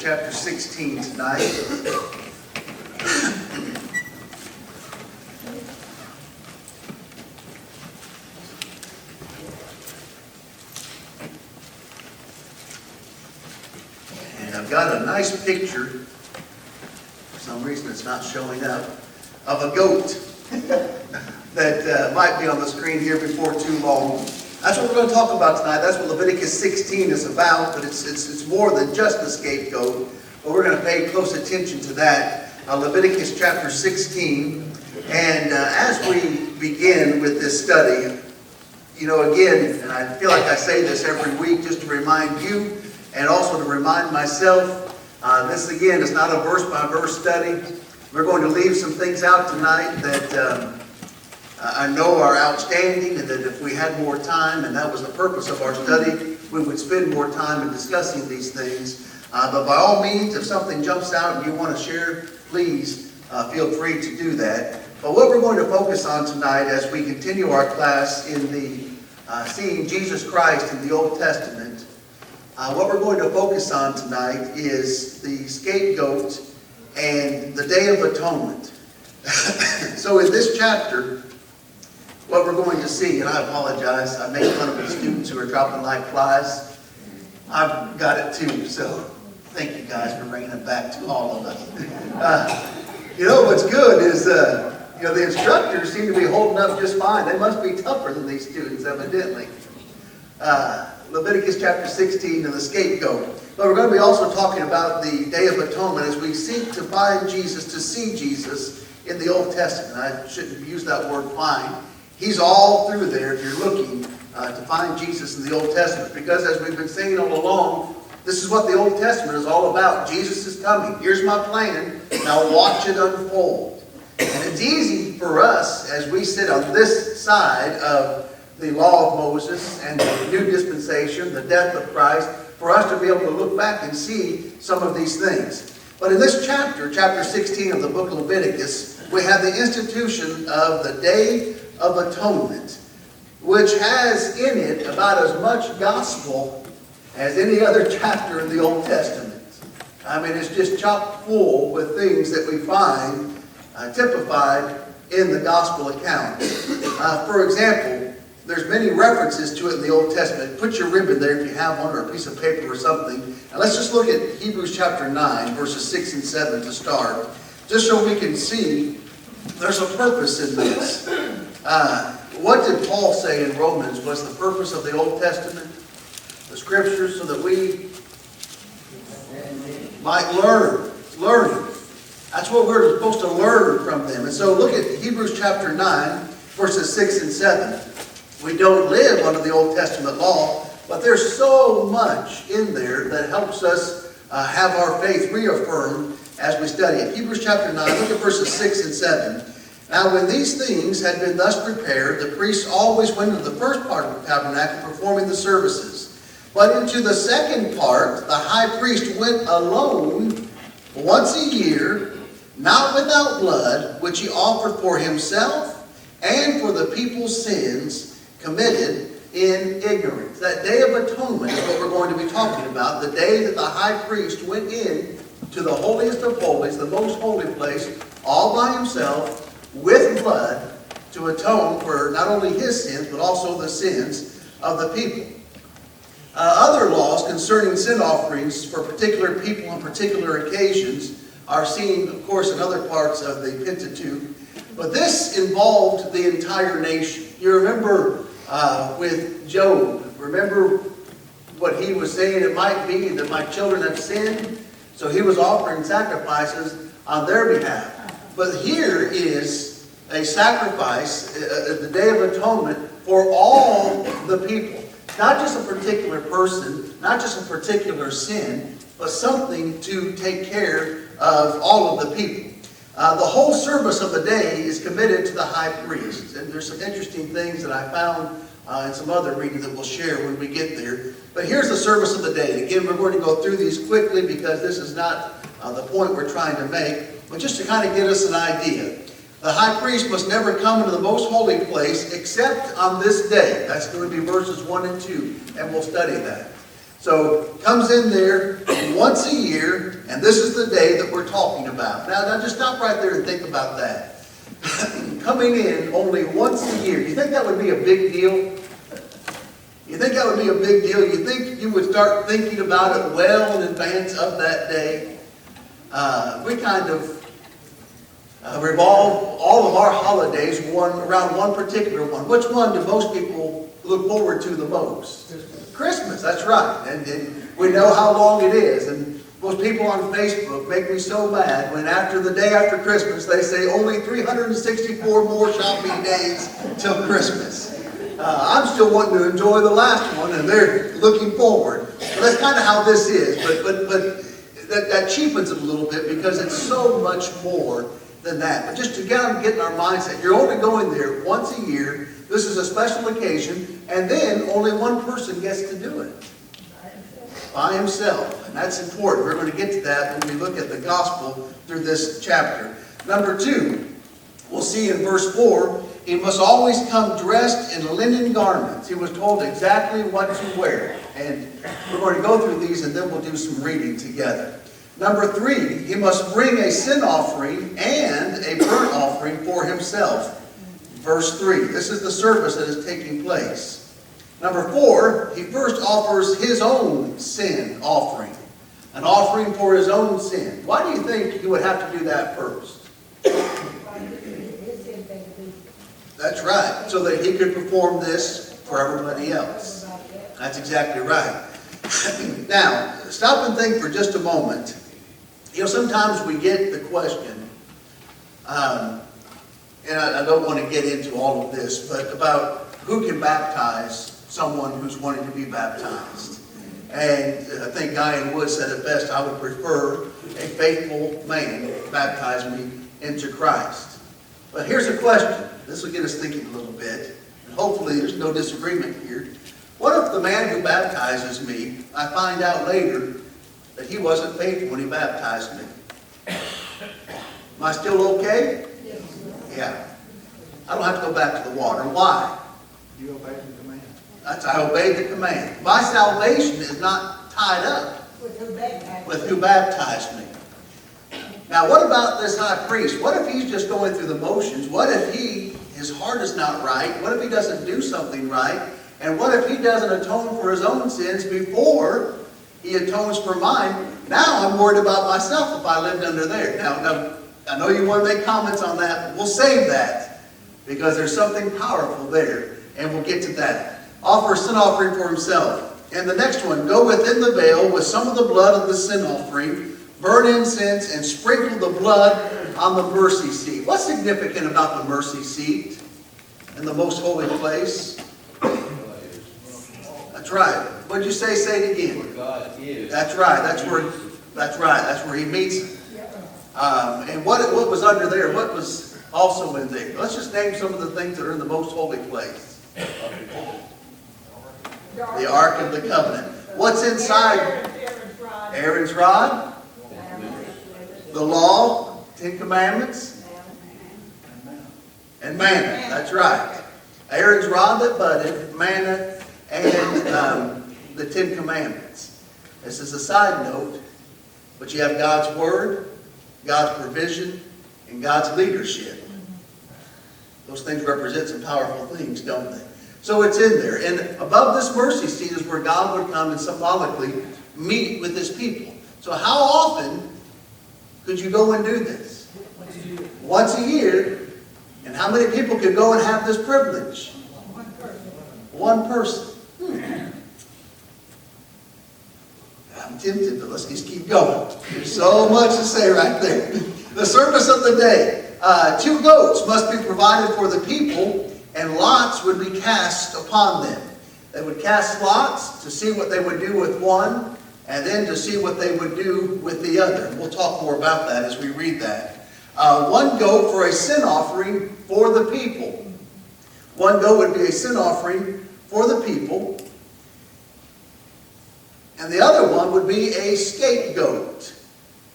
chapter 16 tonight. And I've got a nice picture, for some reason it's not showing up, of a goat that might be on the screen here before too long. That's what we're going to talk about tonight. That's what Leviticus 16 is about, but it's more than just the scapegoat. But we're going to pay close attention to that. Leviticus chapter 16. And as we begin with this study, you know, again, and I feel like I say this every week just to remind you and also to remind myself, this again is not a verse-by-verse study. We're going to leave some things out tonight that I know are outstanding, and that if we had more time, and that was the purpose of our study, we would spend more time in discussing these things. But by all means, if something jumps out and you want to share, please feel free to do that. But what we're going to focus on tonight as we continue our class in the Seeing Jesus Christ in the Old Testament, what we're going to focus on tonight is the scapegoat and the Day of Atonement. So in this chapter, what we're going to see, and I apologize, I make fun of the students who are dropping like flies. I've got it too, so thank you guys for bringing it back to all of us. You know what's good is, you know, the instructors seem to be holding up just fine. They must be tougher than these students, evidently. Leviticus chapter 16 and the scapegoat. But we're going to be also talking about the Day of Atonement as we seek to find Jesus, to see Jesus in the Old Testament. I shouldn't use that word find. He's all through there if you're looking to find Jesus in the Old Testament. Because as we've been saying all along, this is what the Old Testament is all about. Jesus is coming. Here's my plan. Now watch it unfold. And it's easy for us as we sit on this side of the law of Moses and the new dispensation, the death of Christ, for us to be able to look back and see some of these things. But in this chapter, chapter 16 of the book of Leviticus, we have the institution of the Day of Atonement, which has in it about as much gospel as any other chapter in the Old Testament. I mean, it's just chock full with things that we find typified in the gospel account. For example, there's many references to it in the Old Testament. Put your ribbon there if you have one, or a piece of paper or something. And let's just look at Hebrews chapter 9, verses 6 and 7 to start, just so we can see there's a purpose in this. What did Paul say in Romans was the purpose of the Old Testament? The Scriptures, so that we might learn. Learning. That's what we're supposed to learn from them. And so look at Hebrews chapter 9, verses 6 and 7. We don't live under the Old Testament law, but there's so much in there that helps us have our faith reaffirmed as we study it. Hebrews chapter 9, look at verses 6 and 7. Now when these things had been thus prepared, the priests always went into the first part of the tabernacle performing the services. But into the second part, the high priest went alone once a year, not without blood, which he offered for himself and for the people's sins committed in ignorance. That Day of Atonement is what we're going to be talking about. The day that the high priest went in to the holiest of holies, the most holy place, all by himself, with blood, to atone for not only his sins, but also the sins of the people. Other laws concerning sin offerings for particular people on particular occasions are seen, of course, in other parts of the Pentateuch. But this involved the entire nation. You remember with Job, remember what he was saying? It might be that my children have sinned, so he was offering sacrifices on their behalf. But here is a sacrifice, the Day of Atonement, for all the people. Not just a particular person, not just a particular sin, but something to take care of all of the people. The whole service of the day is committed to the high priest. And there's some interesting things that I found in some other reading that we'll share when we get there. But here's the service of the day. Again, we're going to go through these quickly because this is not the point we're trying to make, but just to kind of get us an idea. The high priest must never come into the most holy place except on this day. That's going to be verses 1 and 2, and we'll study that. So, comes in there once a year, And this is the day that we're talking about. Now just stop right there and think about that. Coming in only once a year. You think that would be a big deal? You think that would be a big deal? You think you would start thinking about it well in advance of that day? We kind of revolve all of our holidays around one particular one. Which one do most people look forward to the most? Christmas, that's right. And we know how long it is. And most people on Facebook make me so mad when the day after Christmas, they say only 364 more shopping days till Christmas. I'm still wanting to enjoy the last one, and they're looking forward. So that's kind of how this is. But that cheapens it a little bit because it's so much more than that. But just to get in our mindset, you're only going there once a year. This is a special occasion, and then only one person gets to do it. By himself. And that's important. We're going to get to that when we look at the gospel through this chapter. Number 2, we'll see in verse 4, he must always come dressed in linen garments. He was told exactly what to wear. And we're going to go through these and then we'll do some reading together. Number 3, he must bring a sin offering and a burnt offering for himself. Verse 3, this is the service that is taking place. Number 4, he first offers his own sin offering. An offering for his own sin. Why do you think he would have to do that first? That's right. So that he could perform this for everybody else. That's exactly right. Now, stop and think for just a moment. Sometimes we get the question, and I don't want to get into all of this, but about who can baptize someone who's wanting to be baptized. And I think Guy Wood said it best, I would prefer a faithful man baptize me into Christ. But here's a question. This will get us thinking a little bit. And hopefully there's no disagreement here. What if the man who baptizes me, I find out later that he wasn't faithful when he baptized me? Am I still okay? Yeah. I don't have to go back to the water. Why? You obey the command. I obeyed the command. My salvation is not tied up with who baptized me. Now, what about this high priest? What if he's just going through the motions? What if his heart is not right? What if he doesn't do something right? And what if he doesn't atone for his own sins before he atones for mine? Now I'm worried about myself if I lived under there. Now, I know you want to make comments on that, but we'll save that because there's something powerful there, and we'll get to that. Offer a sin offering for himself. And the next one, go within the veil with some of the blood of the sin offering, burn incense, and sprinkle the blood on the mercy seat. What's significant about the mercy seat in the most holy place? That's right. What'd you say? Say it again. Where God is. That's right. That's where he meets him. And what was under there? What was also in there? Let's just name some of the things that are in the most holy place. The Ark of the Covenant. What's inside? Aaron's rod. The law, 10 Commandments. And manna. That's right. Aaron's rod that budded, manna, and the 10 Commandments. This is a side note, but you have God's Word, God's provision, and God's leadership. Those things represent some powerful things, don't they? So it's in there. And above this mercy seat is where God would come and symbolically meet with his people. So how often could you go and do this? Once a year. And how many people could go and have this privilege? One person. I'm tempted, but let's just keep going. There's so much to say right there. The service of the day. 2 goats must be provided for the people, and lots would be cast upon them. They would cast lots to see what they would do with one, and then to see what they would do with the other. We'll talk more about that as we read that. 1 goat for a sin offering for the people. 1 goat would be a sin offering for the people. And the other one would be a scapegoat.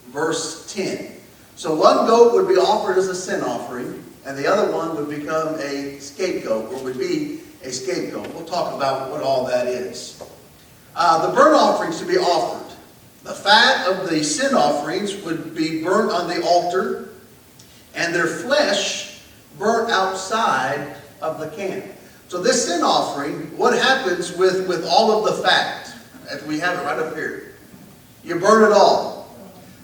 Verse 10. So 1 goat would be offered as a sin offering, and the other one would become a scapegoat, or would be a scapegoat. We'll talk about what all that is. The burnt offerings to be offered. The fat of the sin offerings would be burnt on the altar, and their flesh burnt outside of the camp. So this sin offering, what happens with all of the fat? As we have it right up here. You burn it all.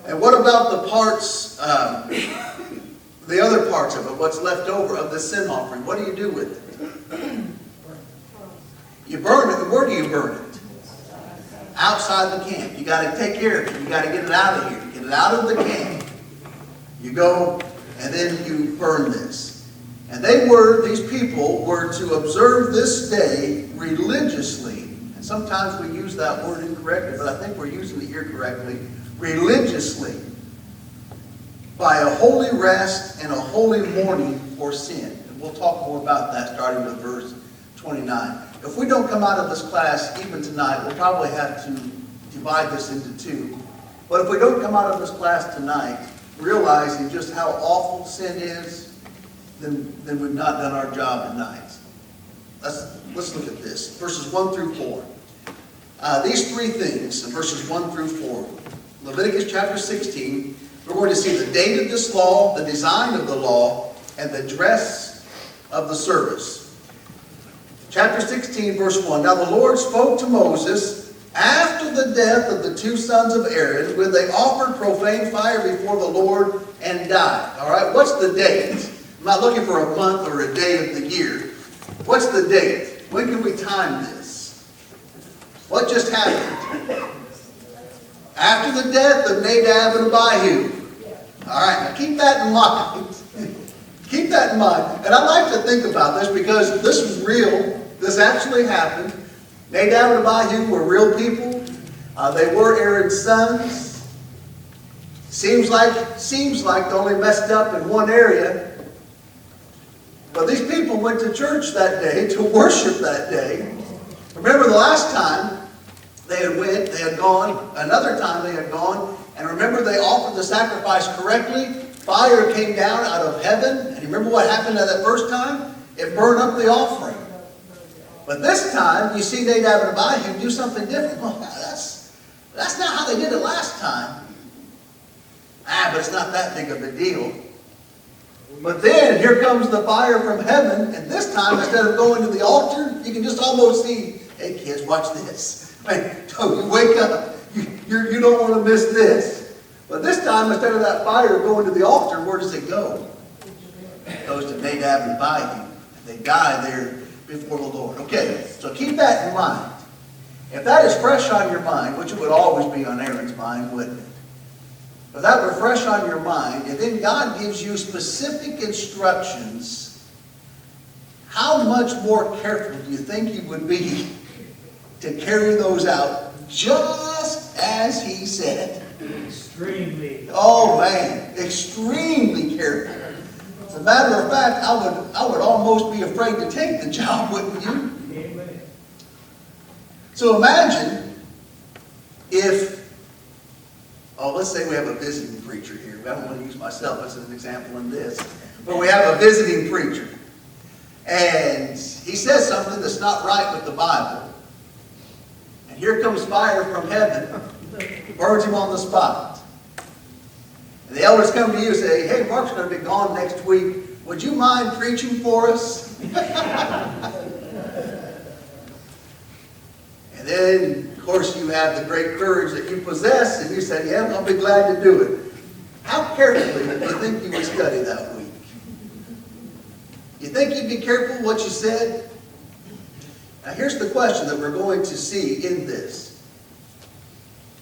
And what about the parts, the other parts of it, what's left over of the sin offering? What do you do with it? You burn it. Where do you burn it? Outside the camp. You got to take care of it. You got to get it out of here. Get it out of the camp. You go and then you burn this. And these people were to observe this day religiously. And sometimes we use that word incorrectly, but I think we're using it here correctly. Religiously. By a holy rest and a holy mourning for sin. And we'll talk more about that starting with verse 29. If we don't come out of this class even tonight, we'll probably have to divide this into two. But if we don't come out of this class tonight, realizing just how awful sin is, then we've not done our job tonight. Let's look at this. Verses 1 through 4. These three things, in verses 1 through 4. Leviticus chapter 16, we're going to see the date of this law, the design of the law, and the dress of the service. Chapter 16, verse 1. Now the Lord spoke to Moses after the death of the two sons of Aaron, when they offered profane fire before the Lord and died. All right, what's the date? I'm not looking for a month or a day of the year. What's the date? When can we time this? What just happened? After the death of Nadab and Abihu. All right, now keep that in mind. Keep that in mind. And I like to think about this because this is real. This actually happened. Nadab and Abihu were real people. They were Aaron's sons. Seems like they only messed up in one area. But these people went to church that day to worship that day. Remember the last time they had gone, another time they had gone, and remember they offered the sacrifice correctly. Fire came down out of heaven. And you remember what happened at that first time? It burned up the offering. But this time, you see Nadab and Abihu do something different. Well, that's not how they did it last time. But it's not that big of a deal. But then, here comes the fire from heaven, and this time, instead of going to the altar, you can just almost see, hey kids, watch this. You wake up. You don't want to miss this. But this time, instead of that fire going to the altar, where does it go? It goes to Nadab and Abihu. They die there before the Lord. Okay, so keep that in mind. If that is fresh on your mind, which it would always be on Aaron's mind, wouldn't it? If that were fresh on your mind, and then God gives you specific instructions, how much more careful do you think you would be to carry those out just as He said? Extremely. Oh man, extremely careful. As a matter of fact, I would almost be afraid to take the job, wouldn't you? Amen. So imagine if, let's say we have a visiting preacher here. I don't want to use myself as an example in this. But we have a visiting preacher. And he says something that's not right with the Bible. And here comes fire from heaven, burns him on the spot. And the elders come to you and say, hey, Mark's going to be gone next week. Would you mind preaching for us? And then, of course, you have the great courage that you possess, and you say, yeah, I'll be glad to do it. How carefully do you think you would study that week? You think you'd be careful what you said? Now, here's the question that we're going to see in this.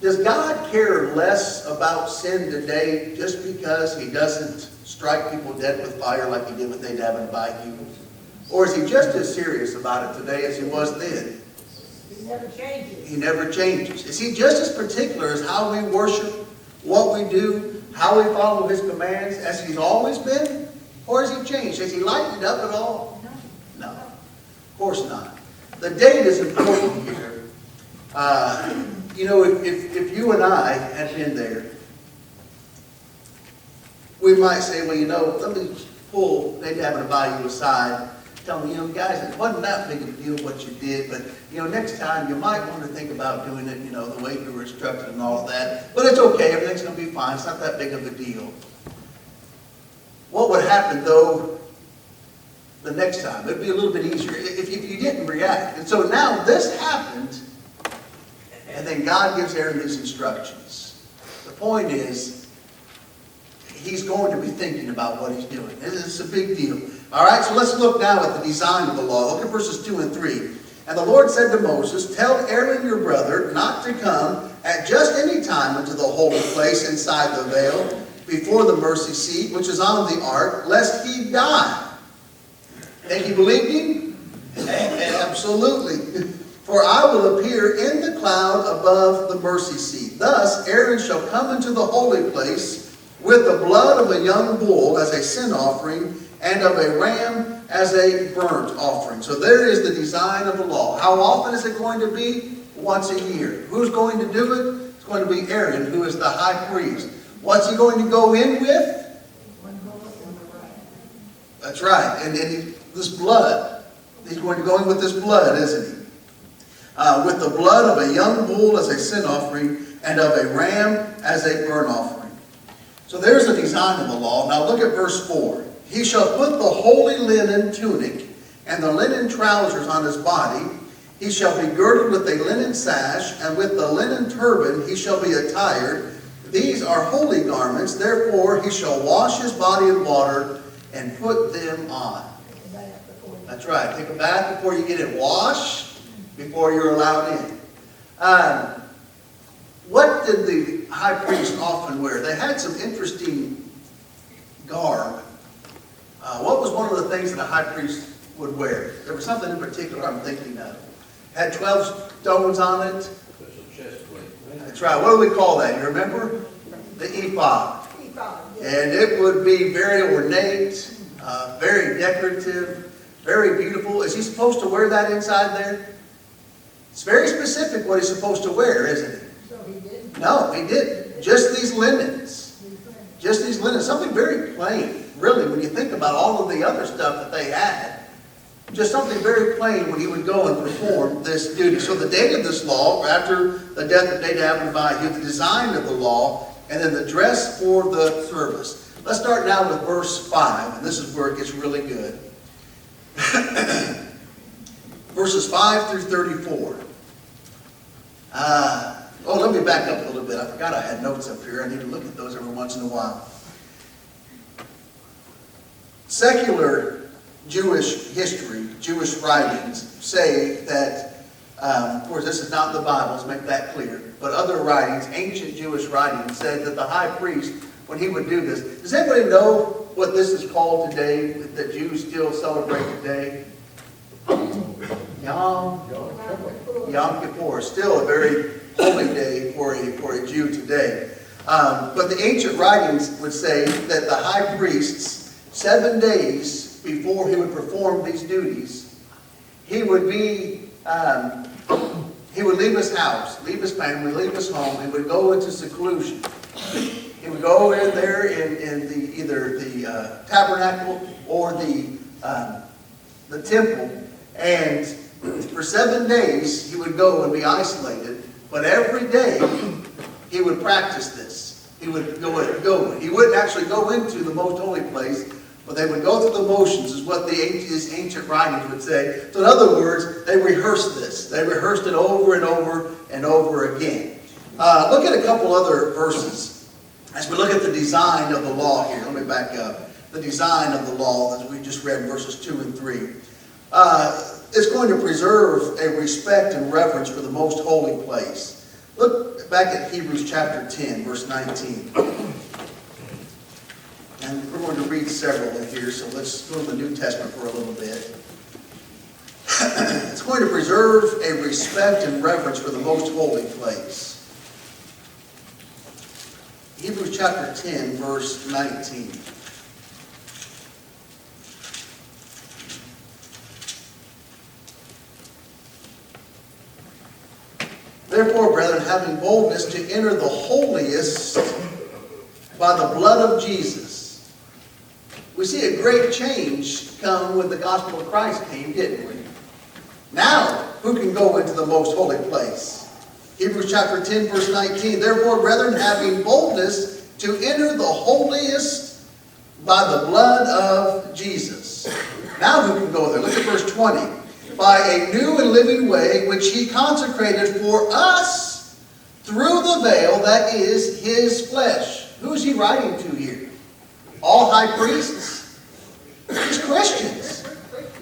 Does God care less about sin today just because He doesn't strike people dead with fire like He did with Nadab and Abihu? Or is He just as serious about it today as He was then? He never changes. He never changes. Is He just as particular as how we worship, what we do, how we follow His commands as He's always been? Or has He changed? Has He lightened it up at all? No. Of course not. The date is important here. If you and I had been there, we might say, well, let me pull Nadab and Abihu aside tell me, guys, it wasn't that big of a deal what you did, but, next time you might want to think about doing it, the way you were instructed and all of that. But it's okay, everything's going to be fine. It's not that big of a deal. What would happen, though, the next time? It'd be a little bit easier if you didn't react. And so now this happened, and then God gives Aaron these instructions. The point is, he's going to be thinking about what he's doing. It's a big deal. All right, so let's look now at the design of the law. Look at verses 2 and 3. And the Lord said to Moses, tell Aaron your brother not to come at just any time into the holy place inside the veil before the mercy seat, which is on the ark, lest he die. Think he believed him? Absolutely. For I will appear in the cloud above the mercy seat. Thus Aaron shall come into the holy place with the blood of a young bull as a sin offering, and of a ram as a burnt offering. So there is the design of the law. How often is it going to be? Once a year. Who's going to do it? It's going to be Aaron, who is the high priest. What's he going to go in with? That's right. And this blood. He's going to go in with this blood, isn't he? With the blood of a young bull as a sin offering, and of a ram as a burnt offering. So there's the design of the law. Now look at verse 4. He shall put the holy linen tunic and the linen trousers on his body. He shall be girded with a linen sash, and with the linen turban he shall be attired. These are holy garments, therefore he shall wash his body in water and put them on. That's right. Take a bath before you get it washed, before you're allowed in. What did the high priest often wear? They had some interesting garb. What was one of the things that a high priest would wear? There was something in particular I'm thinking of. Had 12 stones on it. That's right. What do we call that? You remember? The ephod. And it would be very ornate, very decorative, very beautiful. Is he supposed to wear that inside there? It's very specific what he's supposed to wear, isn't it? So he didn't? No, he didn't. Just these linens. Just these linens. Something very plain, really, when you think about all of the other stuff that they had. Just something very plain when he would go and perform this duty. So the date of this law, after the death of Nadab and Abihu, the design of the law, and then the dress for the service. Let's start now with verse 5, and this is where it gets really good. Verses 5 through 34. Let me back up a little bit. I forgot I had notes up here. I need to look at those every once in a while. Secular Jewish history, Jewish writings say that, of course this is not in the Bible, let's make that clear, but other writings, ancient Jewish writings, said that the high priest, when he would do this, does anybody know what this is called today, that Jews still celebrate today? Yom Kippur, still a very holy day for a Jew today. But the ancient writings would say that the high priests, 7 days before he would perform these duties, he would leave his house, leave his family, leave his home. He would go into seclusion. He would go in there in either the tabernacle or the temple, and for 7 days he would go and be isolated. But every day he would practice this. He would go. He wouldn't actually go into the most holy place, but they would go through the motions, is what these ancient writings would say. So in other words, they rehearsed this. They rehearsed it over and over and over again. Look at a couple other verses. As we look at the design of the law here, let me back up. The design of the law, as we just read, verses 2 and 3. It's going to preserve a respect and reverence for the most holy place. Look back at Hebrews chapter 10, verse 19. And we're going to read several in here, so let's go to the New Testament for a little bit. It's going to preserve a respect and reverence for the most holy place. Hebrews chapter 10, verse 19. Therefore, brethren, having boldness to enter the holiest by the blood of Jesus, We see a great change come when the gospel of Christ came, didn't we? Now, who can go into the most holy place? Hebrews chapter 10, verse 19. Therefore, brethren, having boldness to enter the holiest by the blood of Jesus. Now who can go there? Look at verse 20. By a new and living way, which he consecrated for us through the veil that is his flesh. Who is he writing to here? All high priests? Just Christians.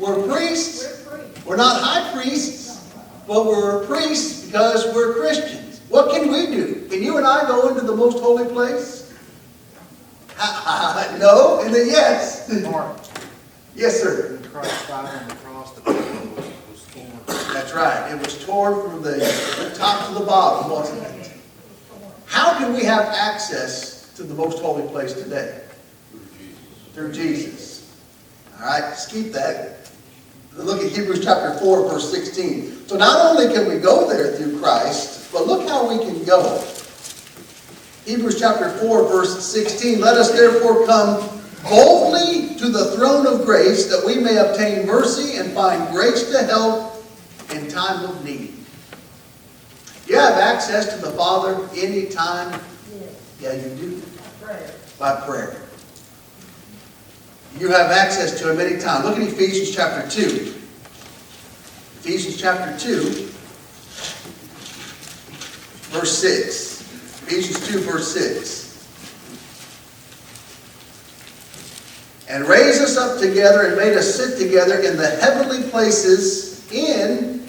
We're priests. We're not high priests, but we're priests because we're Christians. What can we do? Can you and I go into the most holy place? No, and then yes. Mark, Yes, sir. when Christ died on the cross, the veil was torn. That's right. It was torn from the top to the bottom, wasn't it? How can we have access to the most holy place today? Through Jesus. All right, let's keep that. Look at Hebrews chapter 4, verse 16. So not only can we go there through Christ, but look how we can go. Hebrews chapter 4, verse 16. Let us therefore come boldly to the throne of grace, that we may obtain mercy and find grace to help in time of need. You have access to the Father anytime? Yeah, you do. By prayer. You have access to Him anytime. Look at Ephesians chapter 2. Ephesians chapter 2, verse 6. Ephesians 2, verse 6. And raised us up together and made us sit together in the heavenly places in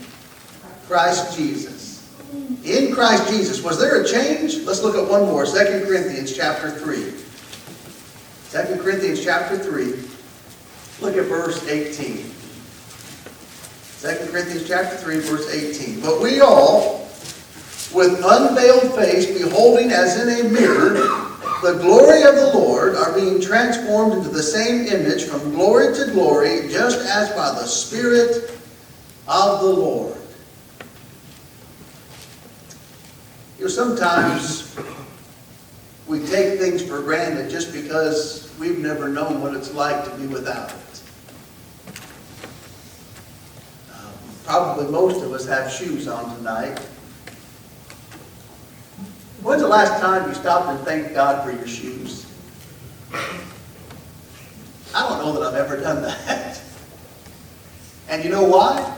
Christ Jesus. In Christ Jesus. Was there a change? Let's look at one more. 2 Corinthians chapter 3. 2 Corinthians chapter 3. Look at verse 18. 2 Corinthians chapter 3, verse 18. But we all, with unveiled face, beholding as in a mirror the glory of the Lord, are being transformed into the same image from glory to glory, just as by the Spirit of the Lord. You know, sometimes we take things for granted just because we've never known what it's like to be without it. Probably most of us have shoes on tonight. When's the last time you stopped and thanked God for your shoes? I don't know that I've ever done that. And you know why?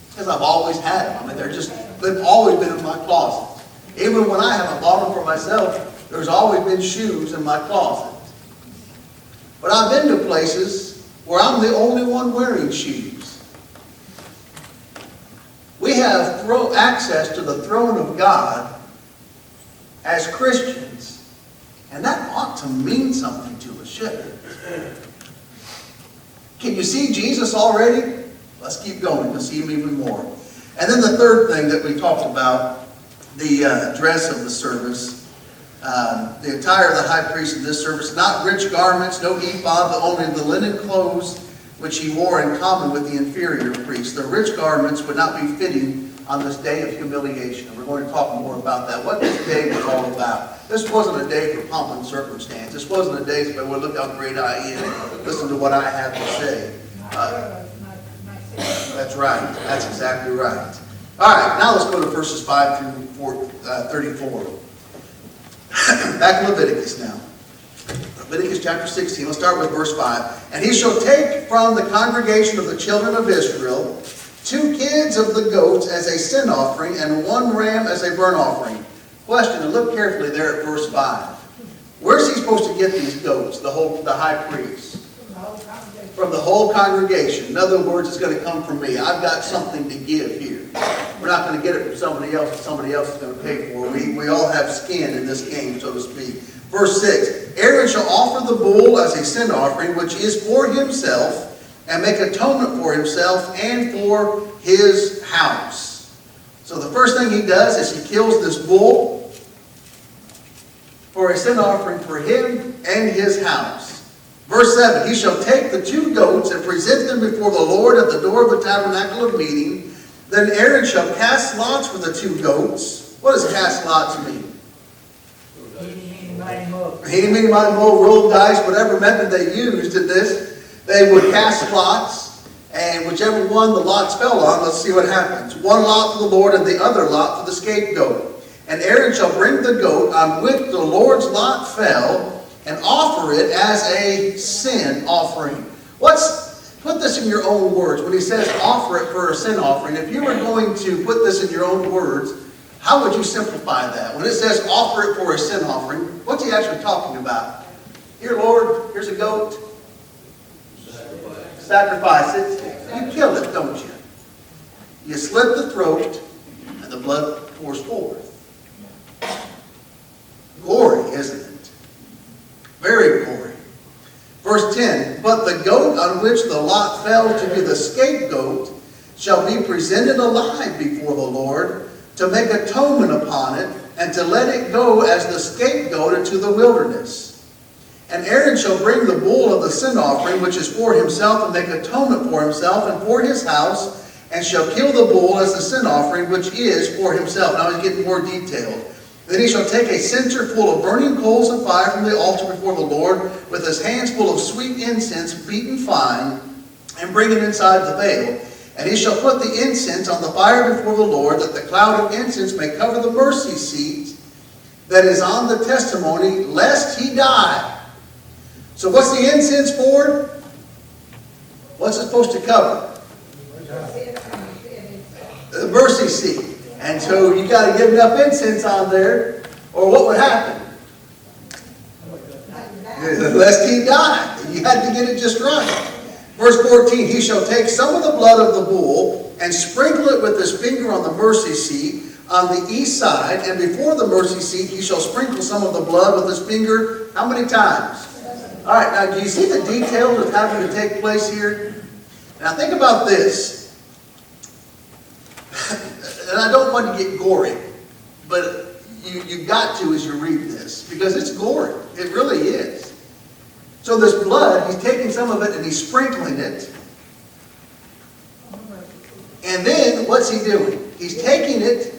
Because I've always had them. I mean, they've always been in my closet. Even when I haven't bought them for myself, there's always been shoes in my closet. But I've been to places where I'm the only one wearing shoes. We have access to the throne of God as Christians. And that ought to mean something to us, shouldn't it? Can you see Jesus already? Let's keep going. You'll see Him even more. And then the third thing that we talked about, the dress of the service. The attire of the high priest in this service, not rich garments, no ephod, but only the linen clothes which he wore in common with the inferior priests. The rich garments would not be fitting on this day of humiliation. And we're going to talk more about that, what this day was all about. This wasn't a day for pomp and circumstance. This wasn't a day for, well, look how great I am. Listen to what I have to say. That's right. That's exactly right. All right, now let's go to verses 5 through 34. Back in Leviticus now. Leviticus chapter 16. Let's start with verse 5. And he shall take from the congregation of the children of Israel 2 kids of the goats as a sin offering, and 1 ram as a burnt offering. Question, and look carefully there at verse 5. Where's he supposed to get these goats, the high priest? From the whole congregation. In other words, it's going to come from me. I've got something to give here. We're not going to get it from somebody else that somebody else is going to pay for. We all have skin in this game, so to speak. Verse 6. Aaron shall offer the bull as a sin offering, which is for himself, and make atonement for himself and for his house. So the first thing he does is he kills this bull for a sin offering for him and his house. Verse 7, he shall take the 2 goats and present them before the Lord at the door of the tabernacle of meeting. Then Aaron shall cast lots for the 2 goats. What does cast lots mean? mug. Eeny, meeny, miny, moe, roll dice, whatever method they used in this, they would cast lots, and whichever one the lots fell on, let's see what happens. One lot for the Lord and the other lot for the scapegoat. And Aaron shall bring the goat on which the Lord's lot fell, and offer it as a sin offering. Put this in your own words. When he says offer it for a sin offering, if you were going to put this in your own words, how would you simplify that? When it says offer it for a sin offering, what's he actually talking about? Here, Lord, here's a goat. Sacrifice it. You kill it, don't you? You slit the throat, and the blood pours forth. Gory, isn't it? Very gory. Verse 10, but the goat on which the lot fell to be the scapegoat shall be presented alive before the Lord to make atonement upon it, and to let it go as the scapegoat into the wilderness. And Aaron shall bring the bull of the sin offering, which is for himself, and make atonement for himself and for his house, and shall kill the bull as the sin offering, which is for himself. Now he's getting more detailed. Then he shall take a censer full of burning coals of fire from the altar before the Lord, with his hands full of sweet incense beaten fine, and bring it inside the veil. And he shall put the incense on the fire before the Lord, that the cloud of incense may cover the mercy seat that is on the testimony, lest he die. So what's the incense for? What's it supposed to cover? The mercy seat. And so you got to get enough incense on there, or what would happen? Lest he die. You had to get it just right. Verse 14, he shall take some of the blood of the bull and sprinkle it with his finger on the mercy seat on the east side, and before the mercy seat he shall sprinkle some of the blood with his finger. How many times? All right, now do you see the details of having to take place here? Now think about this. And I don't want to get gory, but you've got to as you read this, because it's gory. It really is. So this blood, he's taking some of it and he's sprinkling it. And then what's he doing? He's taking it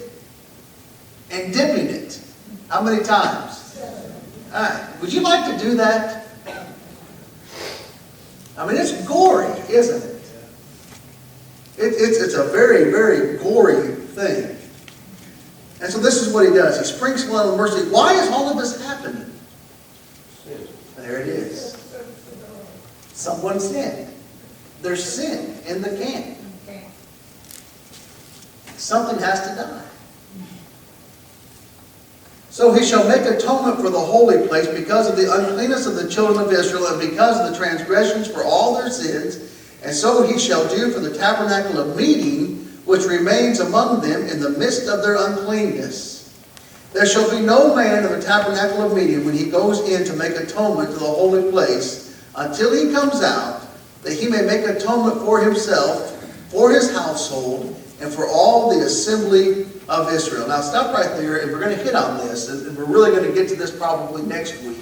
and dipping it. How many times? All right. Would you like to do that? I mean, it's gory, isn't it? It's a very, very gory thing. And so this is what he does. He sprinkles blood on mercy. Why is all of this happening? There it is. Someone sinned. There's sin in the camp. Something has to die. So he shall make atonement for the holy place because of the uncleanness of the children of Israel, and because of the transgressions for all their sins. And so he shall do for the tabernacle of meeting, which remains among them in the midst of their uncleanness. There shall be no man in the tabernacle of meeting when he goes in to make atonement to the holy place, until he comes out, that he may make atonement for himself, for his household, and for all the assembly of Israel. Now stop right there, and we're going to hit on this, and we're really going to get to this probably next week.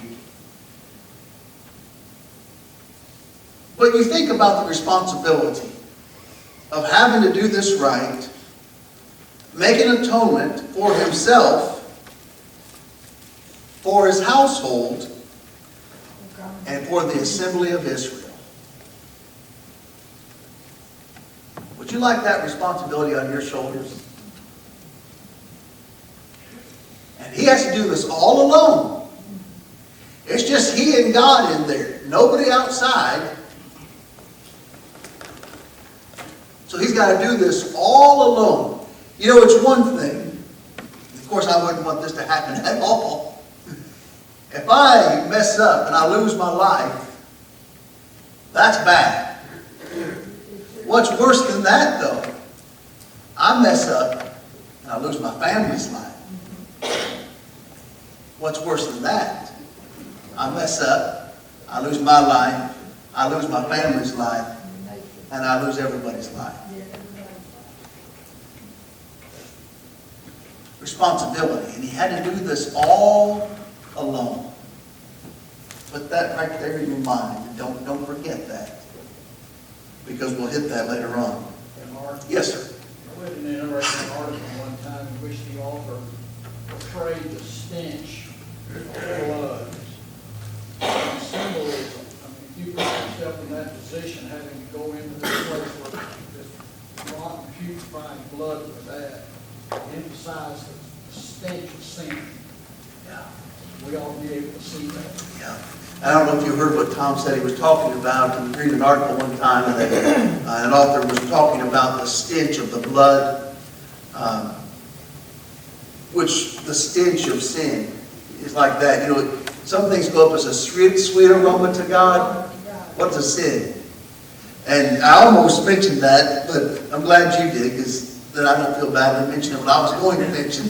But you think about the responsibility of having to do this right, make an atonement for himself, for his household, and for the assembly of Israel. Would you like that responsibility on your shoulders? And he has to do this all alone. It's just he and God in there. Nobody outside. So he's got to do this all alone. You know, it's one thing. Of course, I wouldn't want this to happen at all. If I mess up and I lose my life, that's bad. What's worse than that, though? I mess up and I lose my family's life. What's worse than that? I mess up, I lose my life, I lose my family's life, and I lose everybody's life. Responsibility. And he had to do this all alone. Put that right there in your mind. Don't forget that. Because we'll hit that later on. And Mark, Yes, sir. I read an interesting article one time in which the author portrayed the stench of blood we ought to be able to see that. Yeah. I don't know if you heard what Tom said he was talking about. I was reading an article one time, and an author was talking about the stench of the blood, which the stench of sin is like that. You know, some things go up as a sweet, sweet aroma to God. What's a sin? And I almost mentioned that, but I'm glad you did, because then I don't feel bad to mention it when I was going to mention.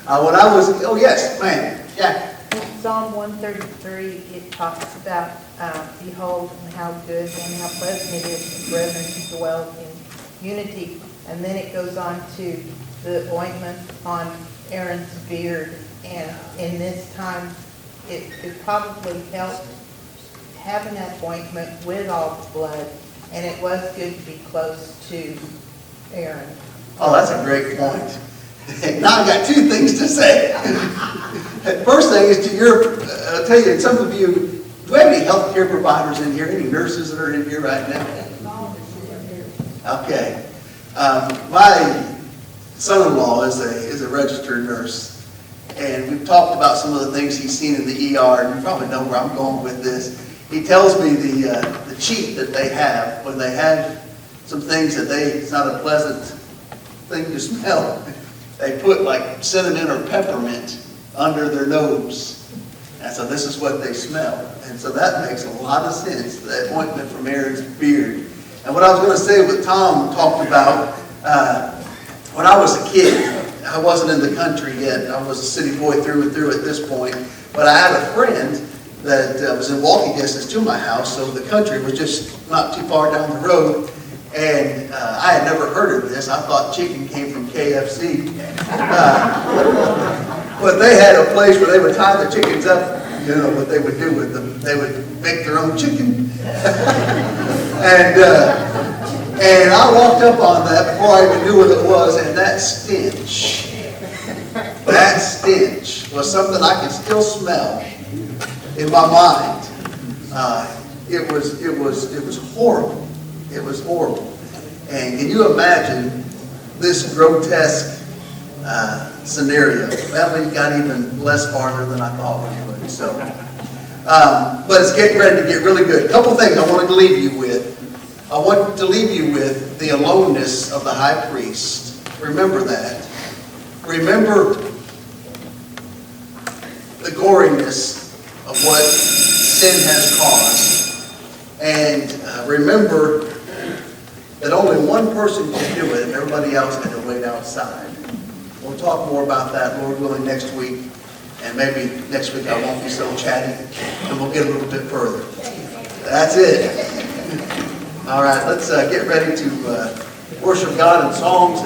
Oh yes, ma'am, Jack. Psalm 133, it talks about, behold, and how good and how pleasant it is for brethren to dwell in unity. And then it goes on to the ointment on Aaron's beard. And in this time, it could probably help having that ointment with all the blood. And it was good to be close to Aaron. Oh, that's a great point. Now I got two things to say. First thing is I'll tell you, some of you, do we have any healthcare providers in here? Any nurses that are in here right now? Okay. My son-in-law is a registered nurse, and we've talked about some of the things he's seen in the ER, and you probably know where I'm going with this. He tells me the cheat that they have when they have some things that it's not a pleasant thing to smell. They put like cinnamon or peppermint under their nose. And so this is what they smell. And so that makes a lot of sense, that ointment from Aaron's beard. And what I was going to say, what Tom talked about, when I was a kid, I wasn't in the country yet. I was a city boy through and through at this point. But I had a friend that was in walking distance to my house, so the country was just not too far down the road. And I had never heard of this. I thought chicken came from KFC. But they had a place where they would tie the chickens up. You know what they would do with them. They would make their own chicken. And I walked up on that before I even knew what it was, and that stench was something I can still smell in my mind. It was horrible. It was horrible. And can you imagine this grotesque scenario? Well, we got even less farther than I thought we would. So, but it's getting ready to get really good. A couple things I want to leave you with. I want to leave you with the aloneness of the high priest. Remember that. Remember the goriness of what sin has caused. And remember that only one person can do it and everybody else had to wait outside. We'll talk more about that, Lord willing, next week. And maybe next week I won't be so chatty and we'll get a little bit further. That's it. All right, let's get ready to worship God in songs.